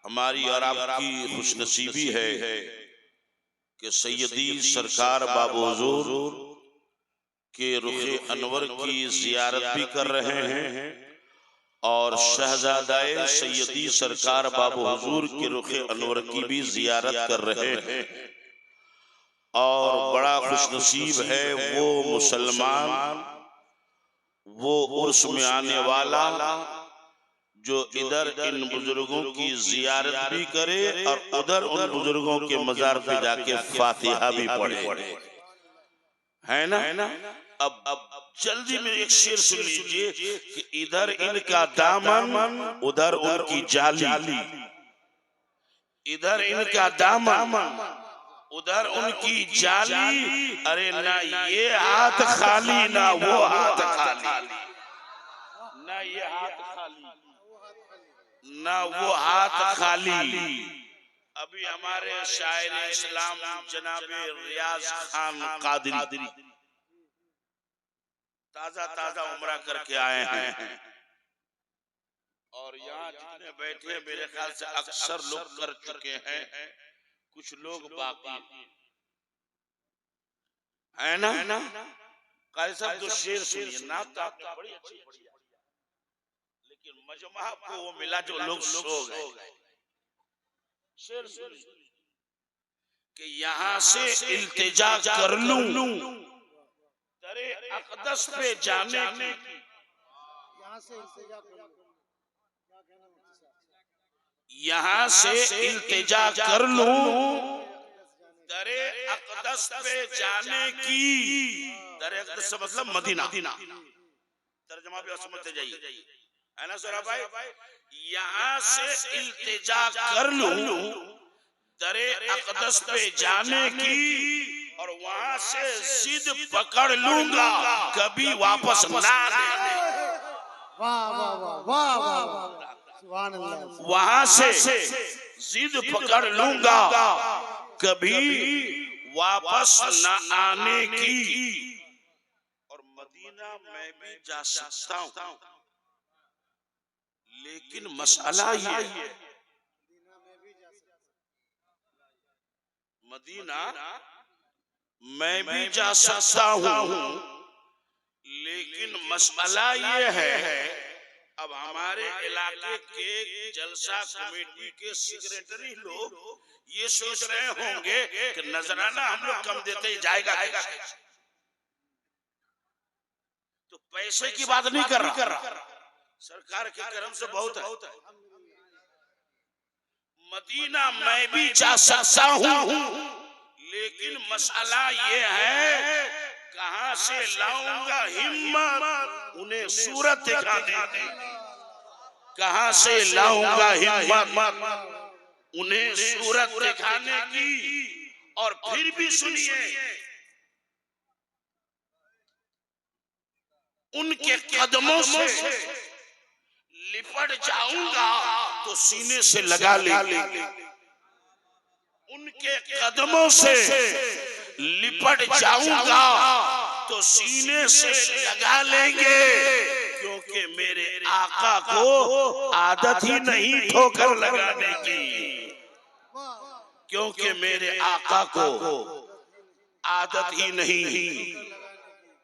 हमारी और आपकी खुशनसीबी है कि सैयदी सरकार बाबू हुजूर के रुखे अनवर की जियारत भी कर रहे हैं और शहजादाए सैयदी सरकार बाबू हुजूर के रुखे अनवर की भी जियारत कर रहे हैं। और बड़ा खुशनसीब है वो मुसलमान, वो उर्स में आने वाला जो इधर इन बुजुर्गों की जियारत भी करे और उधर उन बुजुर्गों के मजार पे जाके फातिहा भी पढ़े, है ना। अब जल्दी में एक शेर सुन लीजिए कि इधर इनका दामन उधर उनकी जाली, इधर इनका दामन उधर उनकी जाली। अरे ना ये हाथ खाली ना वो हाथ खाली, ना ये हाथ खाली ना वो हाथ खाली। अभी हमारे शायर इस्लाम जनाबे रियाज खान कादरी ताजा ताजा उम्रा करके आए हैं और यहाँ जितने बैठे मेरे ख्याल से अक्सर लोग कर चुके हैं, कुछ लोग बाकी है ना। काजी साहब जो शेर सुनिए ना तो बड़ी अच्छी, लेकिन मजमा को वो मिला जो लोग सो गए। शेर सुनिए कि यहाँ से इल्तिजा कर लूं दरे अक़दस पे जाने की, यहाँ से इल्तिजा कर लूं दरे अक़दस पे जाने की। दरे अक़दस से मतलब मदीना, तर्जुमा भी समझते जाइए, है ना सोरा भाई। यहाँ से इल्तिजा कर लूं दरे अक़दस पे जाने की और वहां से जिद पकड़ लूंगा कभी वापस ना आने। वहां से जिद पकड़ लूंगा कभी वापस न आने की। और मदीना में भी जा सकता हूं, लेकिन मसला ये है मदीना मैं भी जा सकता हूं, लेकिन मसला ये है अब हमारे इलाके के जलसा कमेटी के सेक्रेटरी लोग ये सोच रहे होंगे कि नजराना हम लोग कम देते ही जाएगा, तो पैसे की बात नहीं कर रहा, सरकार के करम से बहुत है। मदीना मैं भी जा सकता हूं, लेकिन मसला ये है कहां से लाऊंगा हिम्मत उन्हें सूरत दिखाने की। कहां से लाऊंगा हिम्मत उन्हें सूरत दिखाने की। और फिर भी सुनिए उनके कदमों से लिपट जाऊंगा तो सीने से लगा लेंगे। उनके कदमों से लिपट जाऊंगा तो सीने से लगा लेंगे, क्योंकि मेरे आका को आदत ही नहीं ठोकर लगाने की। क्योंकि मेरे आका को आदत ही नहीं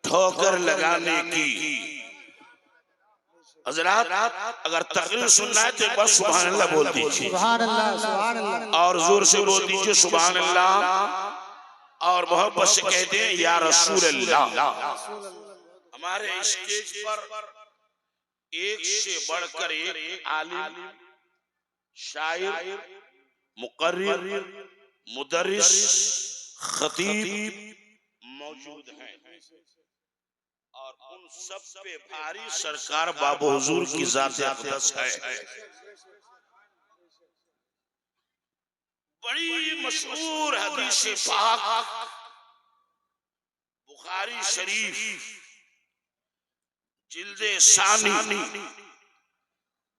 ठोकर लगाने की। हज़रात अगर तकरीर सुनना है तो एक बार सुभान अल्लाह बोल दीजिए, और जोर से बोल दीजिए सुभान अल्लाह, और मोहब्बत से कहते हैं या रसूल अल्लाह। हमारे स्टेज पर एक से बढ़कर एक आलिम, शायर, मुकर्रिर, मुदर्रिस, खतीब मौजूद हैं और उन सब पे भारी सरकार बाबू हुजूर की ज़ात अक़दस है। बड़ी मशहूर हदीस पाक बुखारी शरीफ जिल्दे सानी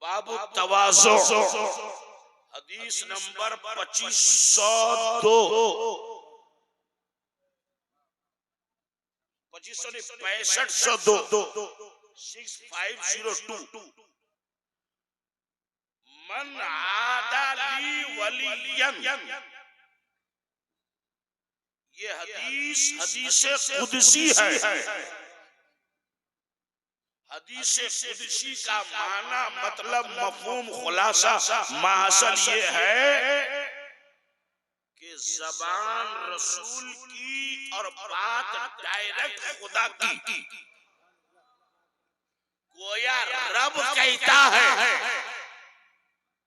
बाबू तवाज़ो हदीस नंबर 2502 6502 मन आदा ली वलियन, ये हदीस कुदसी है। हदीस कुदसी का माना मतलब मफहूम खुलासा मासल ये है कि ज़बान रसूल की और बात डायरेक्ट खुदा की। गोया रब कहता है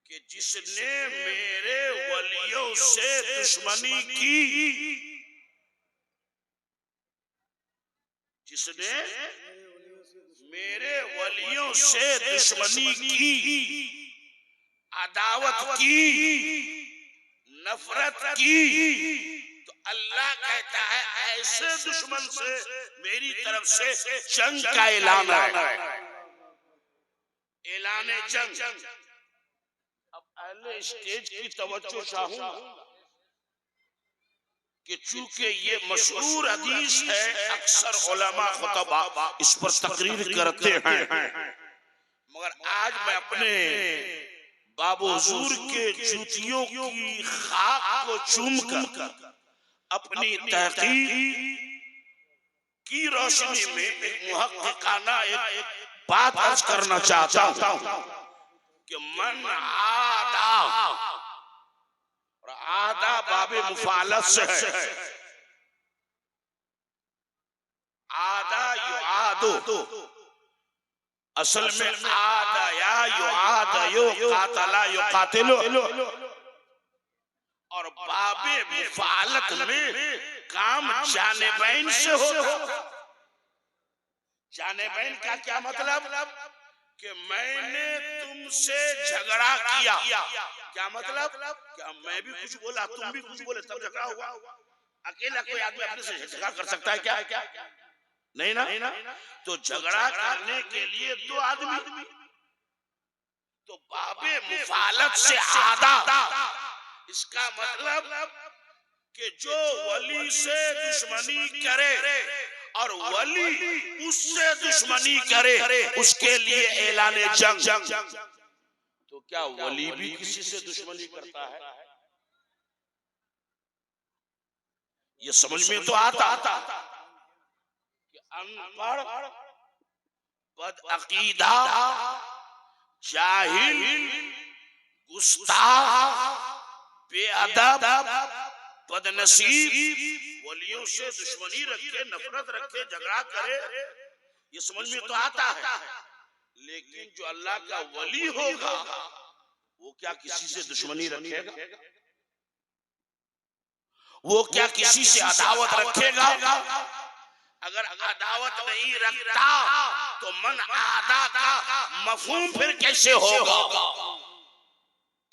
कि जिसने मेरे वलियों से दुश्मनी की, जिसने मेरे वलियों से दुश्मनी की, अदावत की, नफरत की, तो अल्लाह कहता है ऐसे दुश्मन से मेरी तरफ से जंग का ऐलान है, ऐलान जंग। अब अहले स्टेज की तवज्जो चाहूंगा कि चूंकि ये मशहूर हदीस है, अक्सर उलमा खुतबा इस पर तकरीर करते हैं, मगर आज मैं अपने बाबू हुजूर के जूतियों की खाक को चूमकर अपनी तहकीक की रोशनी में एक मुहक्किकाना एक बात अर्ज करना चाहता हूं कि मन आदा, और आदा बाबे मुफालत से है, आदा युआदो, असल में आदा या युआदा यो कातला युकातिलो, और बाबे मुफालत में काम जानेबैन से होता। जानेबैन का क्या मतलब कि मैंने तुमसे झगड़ा किया, क्या मतलब? क्या मैं भी कुछ बोला तुम भी कुछ बोले तब झगड़ा हुआ? अकेला कोई आदमी अपने से झगड़ा कर सकता है क्या? नहीं ना। तो झगड़ा करने के लिए दो आदमी, तो बाबे मुफालत से आदा, इसका मतलब कि जो वली से दुश्मनी करे और वली उससे दुश्मनी करे, उसके लिए ऐलान जंग। तो क्या वली भी किसी से दुश्मनी करता है? ये समझ में तो आता कि अनपढ़, बदअकीदा, जाहिल, गुस्ताख, बेअदब, बदनसीब वलियों से दुश्मनी रखे, नफरत रखे, झगड़ा करे, ये समझ में तो आता है। लेकिन जो अल्लाह का वली होगा वो क्या किसी से दुश्मनी रखेगा? वो क्या किसी से अदावत रखेगा? अगर अदावत नहीं रखता तो मन आदा का मफहूम फिर कैसे होगा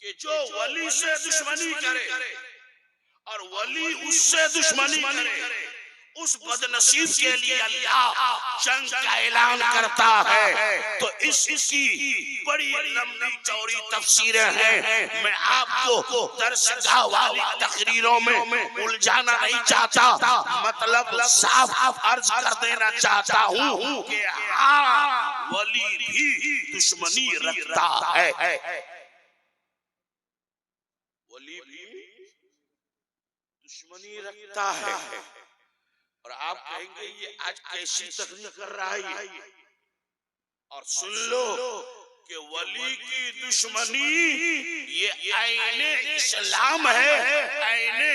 कि जो वली से दुश्मनी करे और वली उससे दुश्मनी करे, उस बदनसीब के लिए अल्लाह जंग का ऐलान करता है। तो इसकी बड़ी लंबी चौड़ी तफसीरें हैं, मैं आपको दरसगाह वाली तकरीरों में उलझाना नहीं चाहता, मतलब साफ अर्ज कर देना चाहता हूँ कि हाँ, वली भी दुश्मनी रखता है, वली भी दुश्मनी रखता है। और आप कहेंगे ये आज कैसी तकरीर कर रहा है? और सुन लो कि वली की दुश्मनी ये आईने इस्लाम है, आईने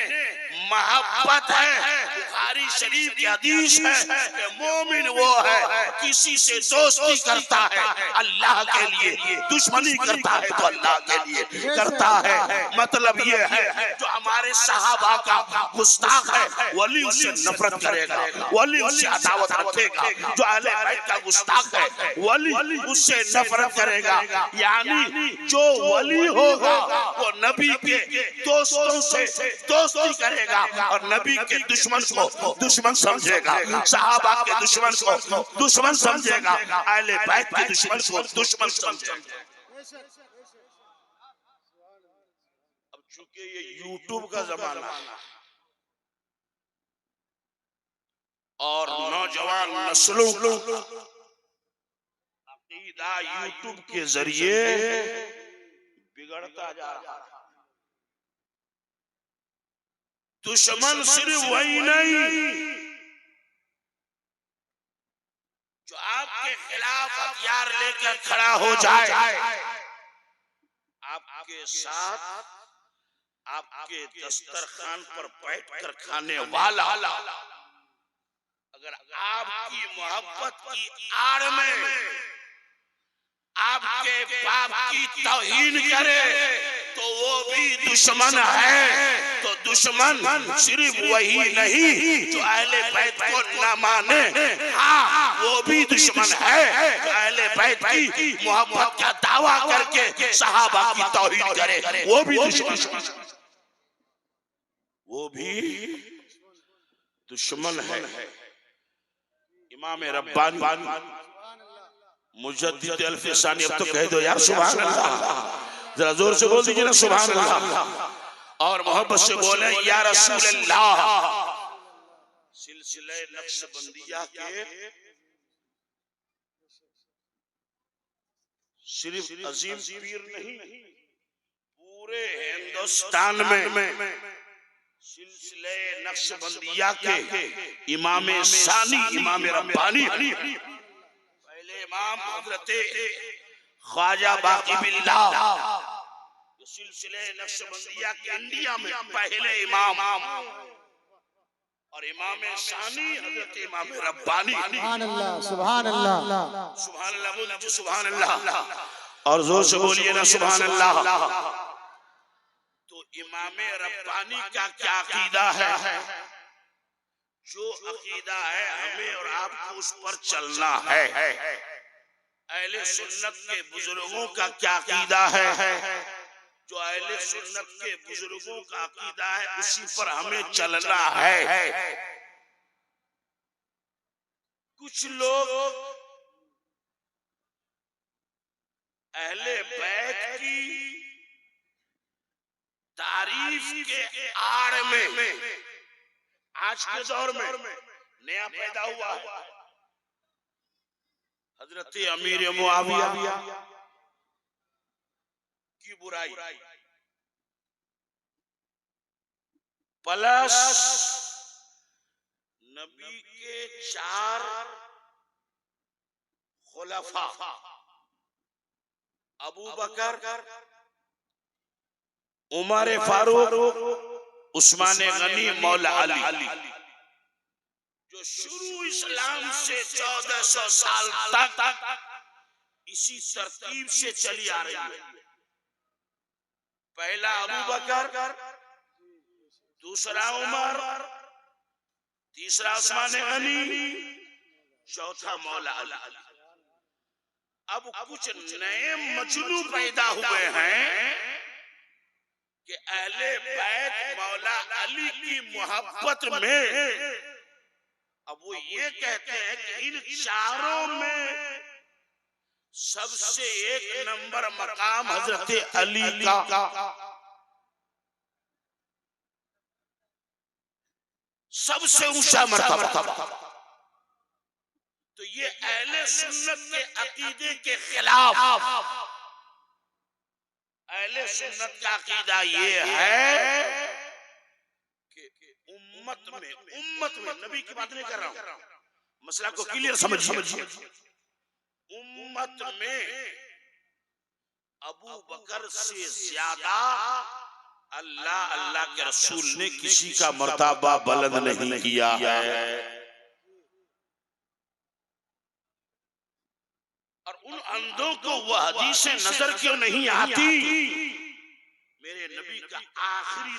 मोहब्बत है। बुखारी शरीफ की हदीस है कि मोमिन वो है किसी से दोस्ती करता है अल्लाह के लिए, दुश्मनी करता है तो अल्लाह के लिए करता है। मतलब ये है जो हमारे सहाबा का गुस्ताख है वली उससे नफरत करेगा, वली उससे अदावत रखेगा। जो अहले बैत का गुस्ताख है वली उससे नफरत करेगा। यानी जो वली होगा वो नबी के दोस्तों से दोस्ती करेगा और नबी के दुश्मन को दुश्मन समझेगा, सहाबा के दुश्मन को दुश्मन समझेगा, अहले बैत के दुश्मन को दुश्मन समझेगा। अब चूंकि ये यूट्यूब का जमाना है और नौजवान नस्लों अकीदा यूट्यूब के जरिए बिगड़ता जा रहा है, दुश्मन सिर्फ वही नहीं जो आपके खिलाफ हथियार लेकर खड़ा हो जाए, आपके साथ आपके दस्तरखान पर बैठकर खाने वाला, अगर आपकी मोहब्बत की आड़ में आपके बाप की तौहीन करे तो वो भी दुश्मन है। तो दुश्मन सिर्फ वही नहीं जो अहले बैत को न माने, हाँ वो भी दुश्मन है जो अहले बैत की मोहब्बत का दावा करके सहाबा की तौहीन करे, वो भी दुश्मन, वो भी दुश्मन है। इमाम रब्बानी मुजद्दिद अल-फिसानी, अब तो कह दो यार सुभान अल्लाह, जरा जोर से बोल दीजिए ना सुभान अल्लाह, और मोहब्बत से बोले या रसूल अल्लाह। सिलसिले नक्शबंदिया के सिर्फ अजीम पीर नहीं, पूरे हिंदुस्तान में सिलसिले नक्शबंदिया के इमाम सानी, इमाम रब्बानी, पहले इमाम हजरत ख्वाजा बाकी बिल्लाह, सिलसिले नक्शबंदिया के इंडिया में पहले इमाम, और इमाम सानी हजरत इमाम रब्बानी। सुभान अल्लाह, सुभान अल्लाह, सुभान अल्लाह, बोलिए सुभान अल्लाह, और जोर से बोलिए ना सुभान अल्लाह। तो इमाम रब्बानी का क्या अकीदा है? जो अकीदा है हमें और आपको उस पर चलना है। अहले सुन्नत के बुजुर्गों का क्या अकीदा है? जो अहले सुन्नत के बुजुर्गों का अकीदा है उसी पर हमें चलना है। कुछ लोग अहले बैत की तारीफ के आड़ में आज के दौर में नया पैदा हुआ है हजरत अमीर मुआविया की बुराई, प्लस नबी के 4 खुलफा अबू बकर, उमर फारूक, उस्मान गनी, मौला अली, जो शुरू इस्लाम से 1400 साल तक इसी तरतीब से चली आ रही है। पहला अबू बकर, दूसरा उमर, तीसरा उस्मान गनी, चौथा मौला अली। अब कुछ नए मजनू पैदा हुए हैं कि अहले बैत मौला अली की मोहब्बत में अब वो ये कहते हैं कि इन चारों में सबसे एक नंबर मकाम हजरत अली का, सबसे ऊंचा मर्तबा। तो ये अहले सुन्नत के अकीदे के खिलाफ, अहले सुन्नत का अकीदा ये है कि उम्मत में नबी की बात नहीं कर रहा हूं, मसला को क्लियर समझिए। उम्मत में अबू बकर से ज्यादा अल्लाह के रसूल ने किसी का मर्तबा बुलंद नहीं किया है। और उन अंधों को वह हदीसें नजर क्यों नहीं आती? मेरे नबी का आखिरी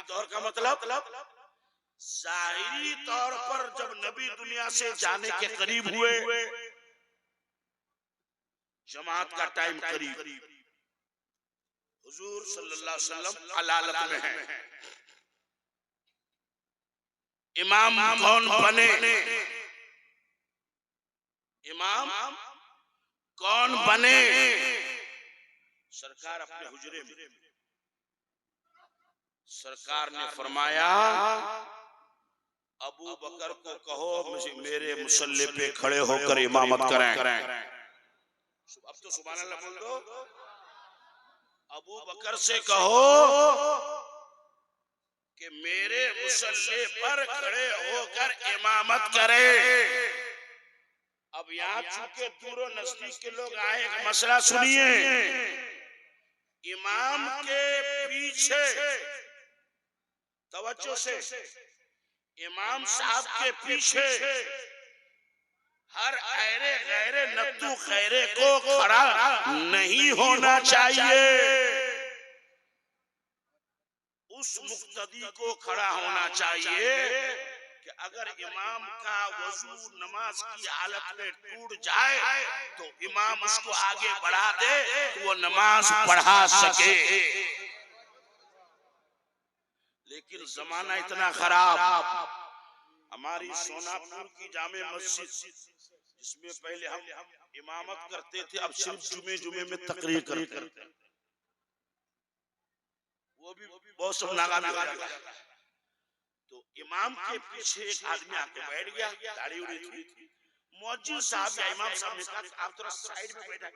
दौर का मतलब ज़ाहिरी तौर पर जब नबी दुनिया से जाने के करीब हुए, जमात का टाइम करीब, हुजूर सल्लल्लाहु अलैहि वसल्लम अलालत में हैं। इमाम कौन बने? इमाम कौन बने? सरकार अपने हुजरे में, सरकार ने फरमाया अबू बकर को कहो मेरे मुसल्ले पे खड़े होकर इमामत करें। अब तो सुभान अल्लाह बोल दो। अबू बकर से कहो कि मेरे मुसल्ले पर खड़े होकर इमामत करे। अब यहाँ चूंकि दूरों नजदीक के लोग आए, एक मसला सुनिए। इमाम के पीछे तवज्जो से, इमाम साहब के पीछे हर ऐरे गैरे नत्तू खैरे को खड़ा नहीं होना चाहिए। उस मुक्तदी को खड़ा होना चाहिए कि अगर इमाम का वजू नमाज की हालत में टूट जाए तो इमाम उसको आगे बढ़ा दे तो वो नमाज पढ़ा सके। लेकिन जमाना इतना खराब, हमारी सोनापुर की जामे मस्जिद जिसमें पहले हम इमामत करते थे, अब सिर्फ जुमे जुमे में तकरीर करते हैं। वो भी बहुत सब नागा नागा हो जाता है। तो इमाम के पीछे एक आदमी आके बैठ गया, दाढ़ी उड़ी थी। मौजूद साहब या इमाम साहब ने कहा आप थोड़ा साइड में बैठा।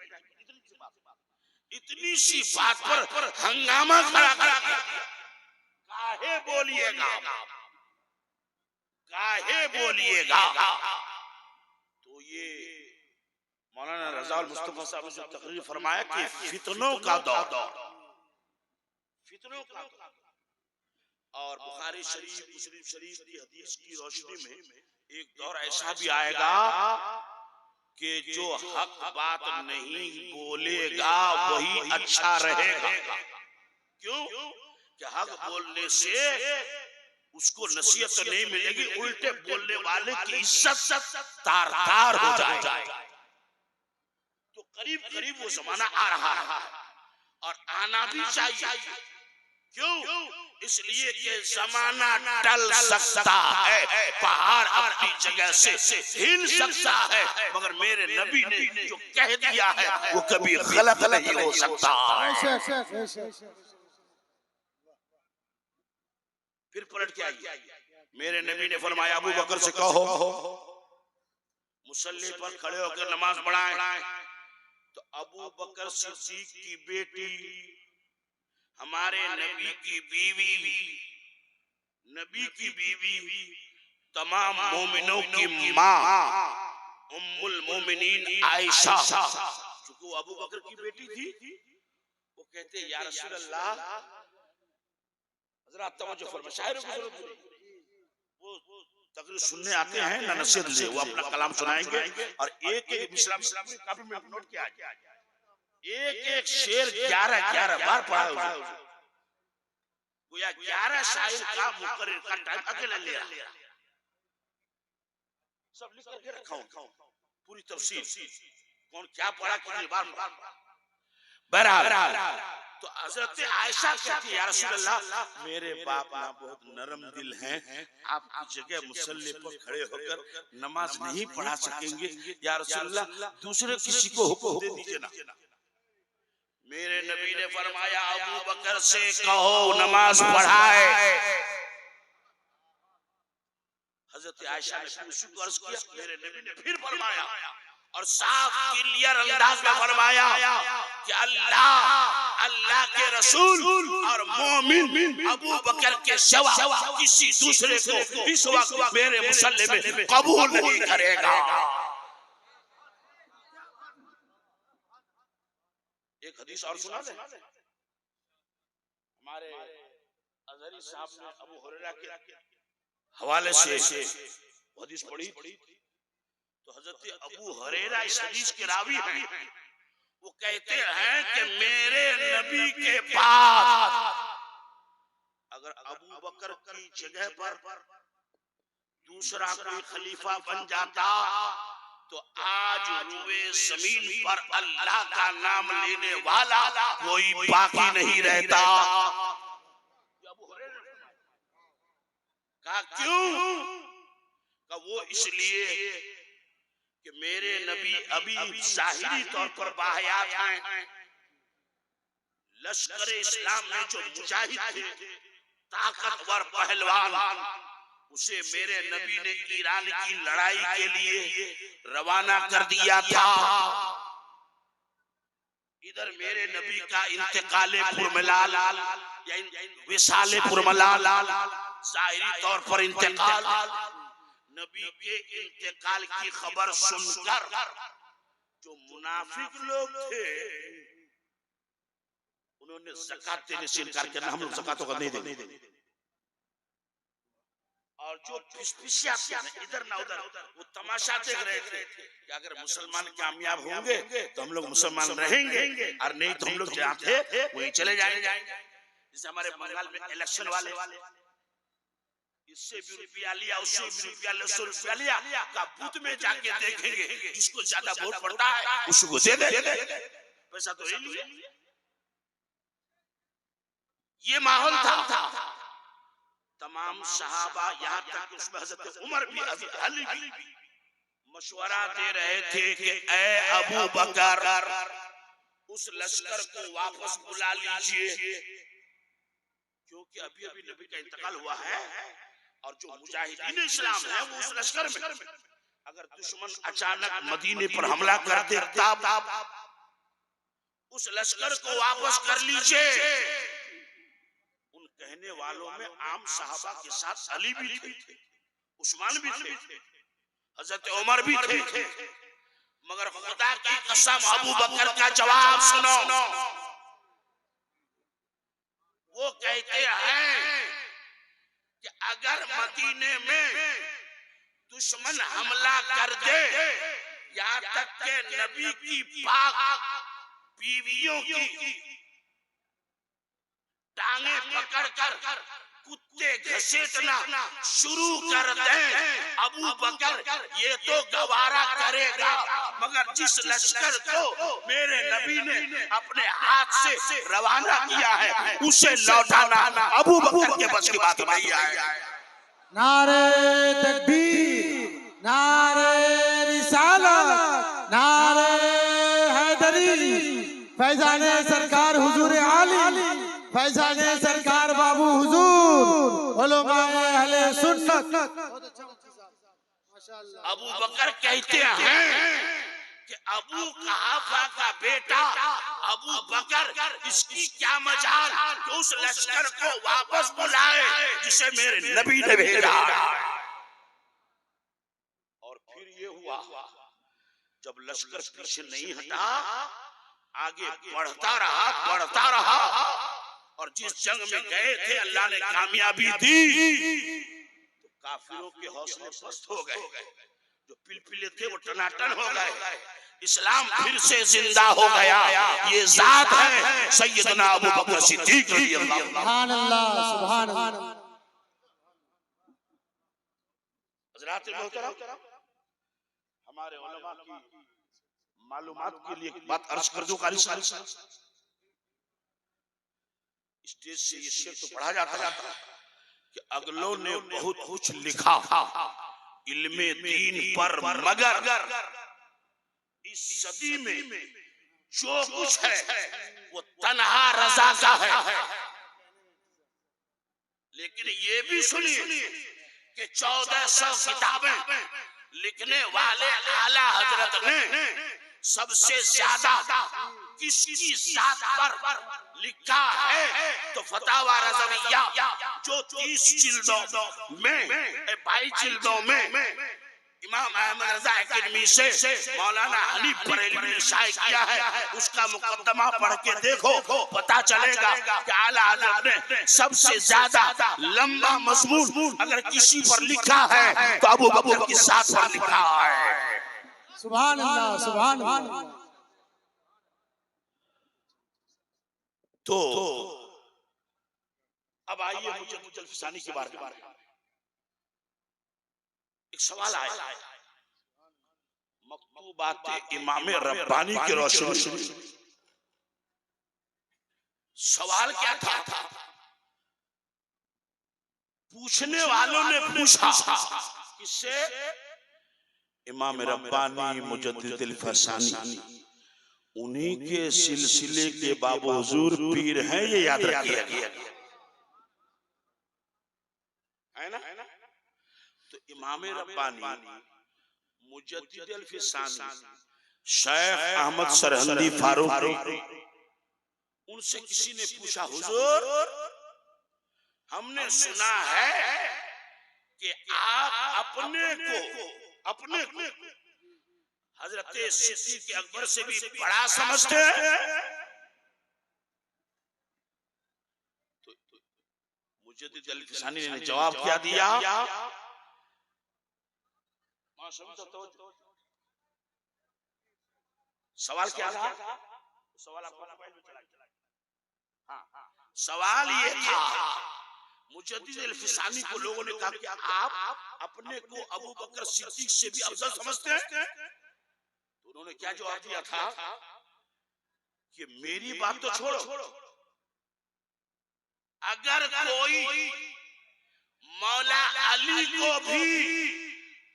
इतनी सी बात पर हंगामा खड़ा कर दिया। काहे बोलिएगा, काहे बोलिएगा। तो ये मौलाना रज़ाउल मुस्तफा साहब ने जो तकरीर फरमाया कि फितनों का दौर, फितनों का, और बुखारी शरीफ मुस्लिम शरीफ की हदीस की रोशनी में एक दौर ऐसा भी आएगा कि जो हक बात नहीं बोलेगा वही अच्छा रहेगा। क्यों? कि हक बोलने से उसको नसीहत तो नहीं मिलेगी, उल्टे बोलने वाले की इज्जत तार तार हो जाएगा। तो करीब करीब वो जमाना आ रहा है और आना भी चाहिए। क्यों? इसलिए कि जमाना टल सकता है, पहाड़ अपनी जगह से हिल सकता है, मगर मेरे नबी ने जो कह दिया है वो कभी गलत नहीं हो सकता। फिर पलट के आई, मेरे नबी ने फरमाया अबू बकर से कहो मुसल्ले पर खड़े होकर नमाज पढ़ाएं। तो अबू बकर सिद्दीक की बेटी, हमारे नबी की बीवी, नबी की बीवी, तमाम मोमिनों की माँ उम्मुल मोमिनीन आयशा, क्योंकि वो अबू बकर की बेटी थी, वो कहते या रसूल अल्लाह, जरा तवज्जो फरमाइए, शायर की जरूरत नहीं, वो तकरीर सुनने आते हैं ना नसीहत ले, वो अपना कलाम सुनाएंगे और एक एक मिसरा काफी में नोट किया, एक एक शेर 11 बार पढ़ा, गोया 11 शायर का मुकर्रिर का टाइम अकेला ले रहा, सब लिख करके रखा हूं पूरी तफसीर, कौन क्या पढ़ा कितनी बार। बहरहाल तो हजरत आयशा कहती है या रसूल अल्लाह, मेरे बाप ना बहुत नरम दिल हैं, आपकी जगह मुसल्ले पर खड़े होकर नमाज नहीं पढ़ा सकेंगे, या रसूल अल्लाह दूसरे किसी को हुक्म दे दीजिए ना। मेरे नबी ने फरमाया अबू बकर से कहो नमाज पढ़ाए। हजरत आयशा ने फिर अर्ज किया, मेरे नबी ने फिर फरमाया और साफ क्लियर अंदाज में फरमाया कि अल्लाह के रसूल और मोमिन अबू बकर के सिवा किसी दूसरे को इस वक्त मेरे मुसल्ले में कबूल नहीं करेगा। एक हदीस और सुना दे, हमारे अज़हरी साहब ने अबू हुरैरा के हवाले से हदीस पढ़ी, तो हजरत अबू हुरैरा इस हदीस के रावी हैं। वो कहते हैं कि मेरे नबी के बाद अगर अबू बकर की जगह पर दूसरा कोई खलीफा बन जाता तो आज रुए जमीन पर अल्लाह का नाम लेने वाला कोई बाकी नहीं रहता। कहा क्यों? कहा वो इसलिए कि मेरे नबी अभी ज़ाहिरी तौर पर बाहयात हैं, लश्कर इस्लाम में जो मुजाहिद थे, ताकतवर पहलवान, उसे मेरे नबी ने ईरान की लड़ाई के लिए रवाना कर दिया था। इधर मेरे नबी का इंतकाले पुरमलाल या विसाले पुरमलाल, ज़ाहिरी तौर पर इंतकाल, नबी के इंतकाल की खबर सुनकर जो मुनाफिक लोग थे उन्होंने ज़कात देने से इनकार किया, हम लोग ज़कात को नहीं देंगे। और जो इधर ना उधर वो तमाशा देख रहे थे कि अगर मुसलमान कामयाब होंगे तो हम लोग मुसलमान रहेंगे और नहीं तो हम लोग जहाँ थे वहीं चले जाएंगे। जैसे हमारे बंगाल में इलेक्शन वाले इससे भी रुपया लिया, उससे भी रुपया लिया, 100 रुपया लिया का बूथ में जाके देखेंगे जिसको ज्यादा वोट पड़ता है उसको दे दे, पैसा तो ले लिए। ये माहौल था। तमाम सहाबा यहाँ तक उसमें हजरत उमर भी हजरत अली भी मशवरा दे रहे थे कि ऐ अबू बकर उस लश्कर को वापस बुला लीजिए, क्योंकि अभी अभी नबी का इंतकाल हुआ है और जो मुजाहिदीन इस्लाम है वो उस लश्कर में, अगर दुश्मन अचानक मदीने पर हमला कर देता उस लश्कर को वापस कर लीजिए। कहने वालों में आम सहाबा के साथ अली भी थे, उस्मान भी थे, हजरत उमर भी थे, मगर खुदा की कसम अबू बकर का जवाब सुनो। वो कहते हैं कि अगर मदीने में दुश्मन हमला कर दे, यहाँ तक के नबी की पाक बीवियों की टांगे पकड़कर कुत्ते घसीटना शुरू कर दें, अबू बकर ये तो गवारा करेगा, मगर जिस लश्कर को मेरे नबी ने अपने हाथ से रवाना किया है उसे लौटाना अबू बकर के बस की बात नहीं है। नारे तकबीर, नारे रिसालत, नारे हैदरी, फैजाने सरकार हुजूर आली, फैजाने सरकार बाबू हुजूर, उलमाए अहले सुन्नत। अबू बकर कहते हैं कि अबू कहाफा का बेटा अबू बकर इसकी क्या मजाल कि उस लश्कर को वापस बुलाए जिसे मेरे नबी ने भेजा। और फिर ये हुआ जब लश्कर पीछे नहीं हटा, आगे बढ़ता रहा और जिस जंग में गए थे अल्लाह ने कामयाबी दी तो काफिरों के हौसले पस्त हो गए, जो पिलपिले थे वो टनाटन हो गए, इस्लाम फिर से जिंदा हो गया। ये जात है सैयदना अबू बकर सिद्दीक रज़ियल्लाहु अन्हु। सुभान अल्लाह, सुभान अल्लाह। हज़रात मोहतरम, हमारे उलमा की मालूमात के लिए एक बात अर्ज कर दूं। कारी स्टेज से ये शेर तो पढ़ा जाता है कि अगलों ने बहुत कुछ लिखा इल्मे दीन पर, मगर इस सदी में जो कुछ है वो तन्हा रज़ा का है। लेकिन ये भी सुनिए कि 1400 किताबें लिखने वाले आला हजरत ने सबसे ज्यादा किसकी जात पर लिखा है तो फतावा रज़विया जो 30 जिल्दों में 22 जिल्दों में इमाम अहमद रज़ा अकादमी से मौलाना हनीफ बरेलवी ने शाये किया है, उसका मुकद्दमा पढ़ के देखो, पता चलेगा कि आला हज़रत ने सबसे ज्यादा लंबा मजमून अगर किसी पर लिखा है तो अबू बकर की जात पर लिखा है। सुभान अल्लाह, सुभान अल्लाह। तो अब आइए मुजद्दिद अल-फ़सानी के बारे में एक सवाल आया। मकतूबात इमाम रब्बानी की रोशनी सवाल क्या था? पूछने वालों ने पूछा किससे? इमाम रब्बानी मुजद्दिद अल-फ़सानी, उन्हीं के सिलसिले के बाबू हुजूर पीर हैं, ये याद रखिए, है ना? तो इमाम रब्बानी मुजद्दिद अल-फ़सानी शेख अहमद सरहंदी फारूकी, उनसे किसी ने पूछा, हुजूर हमने सुना है कि आप अपने को हजरत सिद्दीक अकबर से भी बड़ा समझते हैं। तो मुजद्दिद अल-फिसानी ने जवाब क्या दिया? सवाल क्या था? सवाल आपको मोबाइल में चला। हाँ, सवाल ये था, मुजद्दिद अल-फिसानी को लोगों ने कहा कि आप अपने को अबू बकर सिद्दीक से भी अफजल समझते हैं? तो उन्होंने क्या जवाब दिया था कि मेरी बात तो छोड़ो, अगर कोई मौला अली को भी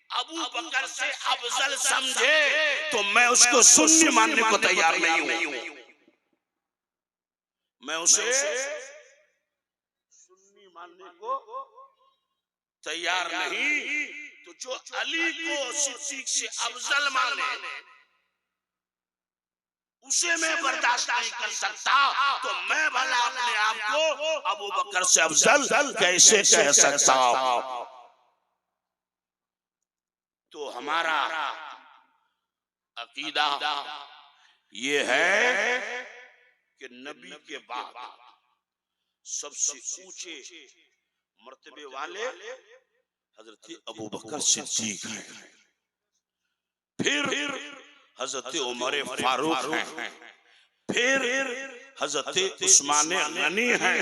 अबू बकर से अफजल समझे तो मैं उसको सुन्नी मानने को तैयार नहीं हूं। मैं उसे सुन्नी मानने को तैयार नहीं। तो जो अली को सिद्दीक से अफजल माने उसे मैं बर्दाश्त नहीं कर सकता, तो मैं भला अपने आप को अबू बकर से अफजल कैसे कह सकता? तो हमारा अकीदा ये है कि नबी के बाद सबसे ऊंचे मर्तबे वाले हजरत अबू बकर सिद्दीक हैं, फिर हजरत उमर फारूक हैं, फिर हजरत उस्मान गनी हैं,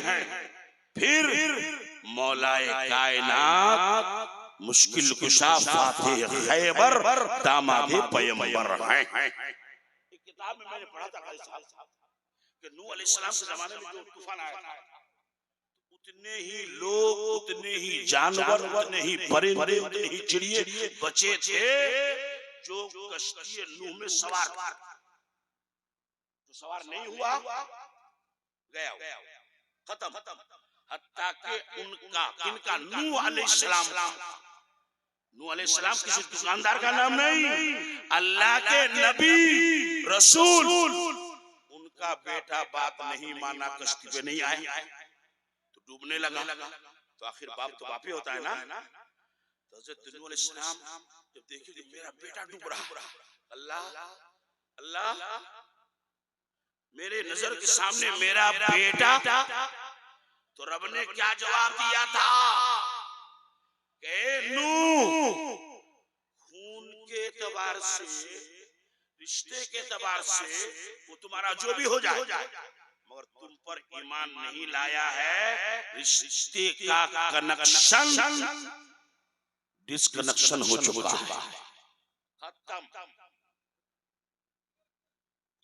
फिर मौलाए कायनात मुश्किल कुशा फातिह खैबर दामादे पैगंबर हैं। एक किताब में मैंने पढ़ा था कि नूह अलैहिस्सलाम के जमाने में जो तूफान आया था, उतने ही लोग, उतने ही जानवर, उतने ही परिंदे, उतने ही चिड़िए बचे थे जो कश्ती नूह में सवार थे। जो सवार नहीं हुआ गया, खत्म। हत्ता के इनका नूह अलैहिस्सलाम किसी दुकानदार का नाम नहीं, अल्लाह के नबी रसूल, उनका बेटा बात नहीं माना, कश्ती पे नहीं आए तो डूबने लगा। तो आखिर बाप तो बाप ही होता है ना। तो हज़रत नूह अलैहिस्सलाम जब देखे कि मेरा बेटा डूब रहा, अल्लाह मेरे नजर के सामने मेरा बेटा, तो रब ने क्या जवाब दिया था कि नूह, खून के एतबार से, रिश्ते के एतबार से वो तुम्हारा जो भी हो जाए, मगर तुम पर ईमान नहीं लाया है। रिश्ते का कनेक्शन डिस्कनेक्शन हो चुका है, खत्म।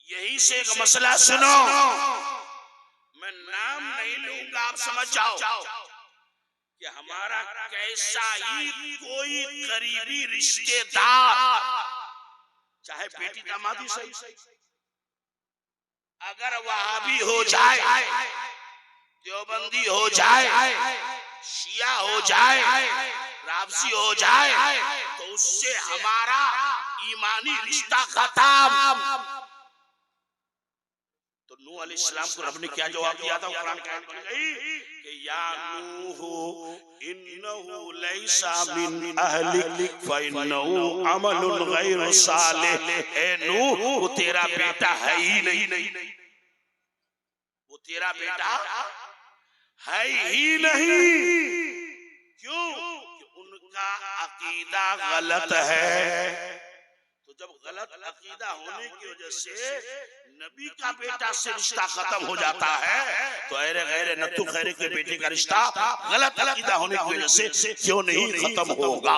यही से एक मसला सुनो, मैं नाम नहीं लूंगा, आप समझ जाओ कि हमारा कैसा ही कोई करीबी रिश्तेदार, चाहे बेटी दामादी सही, अगर वहाबी हो जाए, देवबंदी हो जाए, शिया हो जाए, राफजी हो जाए, तो उससे हमारा ईमानी रिश्ता खत्म। तो नूह अलैहिस्सलाम को रब ने क्या जवाब दिया था? कुरान की आयत गई कि या नूह इन्नहु लैसा मिन अहलिक फइन्नहु अमलुन गैरु सालिह। ए नूह, वो तेरा बेटा है ही नहीं, वो तेरा बेटा है ही नहीं। क्यों? कि उनका अकीदा गलत है। तो जब गलत अकीदा होने की वजह से नबी का बेटा से रिश्ता खत्म हो जाता है, तो ऐरे गैरे नत्तू खैरे के बेटे का रिश्ता गलत अकीदा होने की वजह से क्यों नहीं खत्म होगा?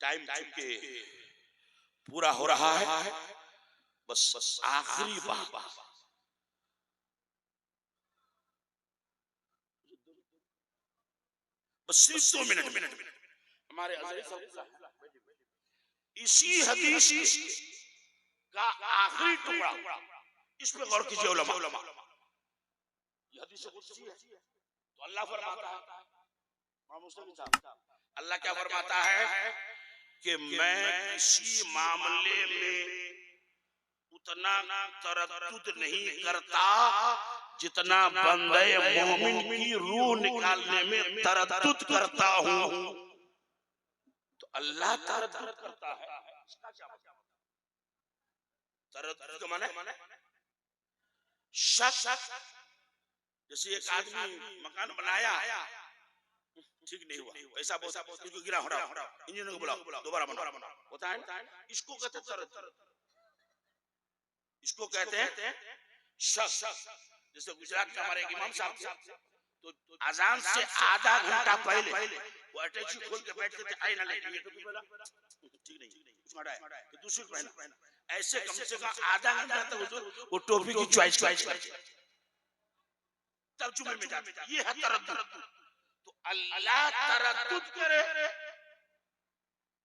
टाइम चुके पूरा हो रहा है, बस आखिरी बात, बस सिर्फ 2 मिनट हमारे इसी हदीस का आखिरी टुकड़ा, इस पे गौर कीजिए उलमा। ये हदीस कुदसी है। तो अल्लाह फरमाता है अल्लाह क्या फरमाता है कि मैं किसी मामले में उतना तरद्दुद नहीं करता जितना बंदे मोमिन की रूह निकालने में तरद्दुद करता हूँ। तो अल्लाह तरद्दुद करता है, इसका क्या मतलब? तरद्दुद का माने शक। जैसे एक आदमी मकान बनाया, ठीक नहीं हुआ, ऐसा बहुत इसको गिरा हटाओ, इंजीनियर को बुलाओ, दोबारा बनाओ, होता है। इसको कहते तरद्दुद, इसको कहते हैं शक। जैसे गुजरात के हमारे इमाम साहब थे, तो अजान से आधा घंटा पहले वो अटैची खोल के बैठते थे, आईना लेके ये टोपी पहना, ठीक नहीं, उसमें हटाया, तो दूसरी पहना, ऐसे कम से कम आधा घंटा तक हुजूर वो टोपी की चॉइस करते, तब जुमे में जाते। ये है तरद्दुद। तो अल्लाह तरद्दुद करे,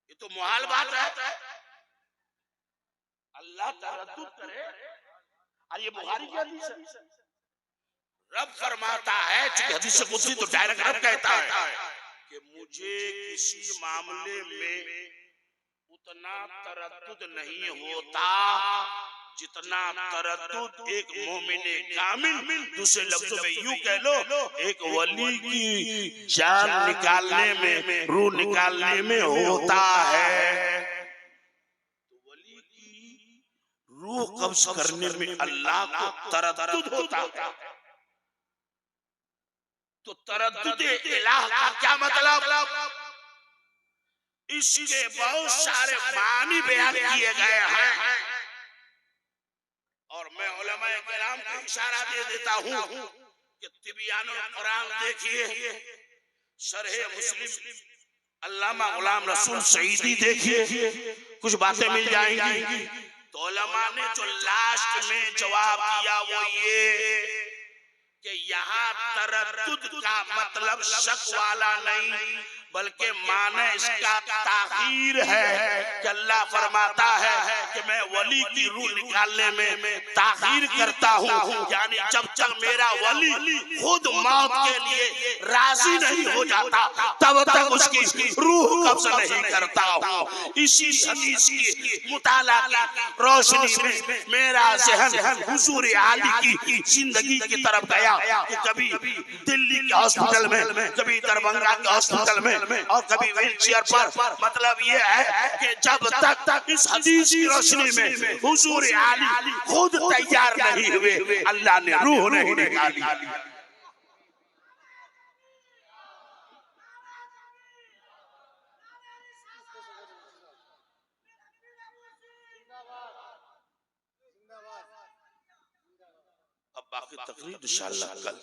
ये तो मुहाल बात है। अल्लाह तरद्दुद करे, और ये बुखारी की हदीस है। रब फरमाता है, चूंकि हदीस कुदसी तो डायरेक्ट रब कहता है कि मुझे किसी मामले में उतना तरद्दुद नहीं होता जितना तरद्दुद एक मोमिने कामिल, दूसरे लफ्जों में यूं कह लो, एक वली की जान निकालने में, रूह निकालने में होता है। तो वली की रूह कब्ज करने में अल्लाह को तरद्दुद होता है। तो तरद्दुद इलाह का क्या मतलब? इसके बहुत सारे मानी बयान किए गए हैं, और मैं उलमाए किराम को इशारा दे देता हूँ कि तिबियानुल कुरान देखिए, शरह मुस्लिम अल्लामा गुलाम रसूल सईदी देखिए, कुछ बातें मिल जाएंगी। तो उलमा ने जो लास्ट में जवाब दिया वो ये कि यहाँ तरद्दुद का मतलब शक वाला नहीं, बल्कि माने इसका ताखीर है कि अल्लाह फरमाता है कि मैं वली की रूह निकालने में ताखीर करता हूँ, यानी जब तक मेरा वली खुद मौत के लिए राजी नहीं हो जाता तब तक उसकी रूह कब्ज नहीं करता हूँ। इसी हदीस की मुताला की रोशनी में मेरा ज़हन हुजूर आली की जिंदगी की तरफ गया कि कभी दिल्ली के हॉस्पिटल में, कभी दरभंगा के हॉस्पिटल में, और कभी व्हीलचेयर पर। मतलब ये है कि जब तक इस हदीस की रोशनी में हुजूर आली खुद तैयार नहीं हुए, अल्लाह ने रूह नहीं निकाली। अब बाकी तकरीर इंशाअल्लाह कल।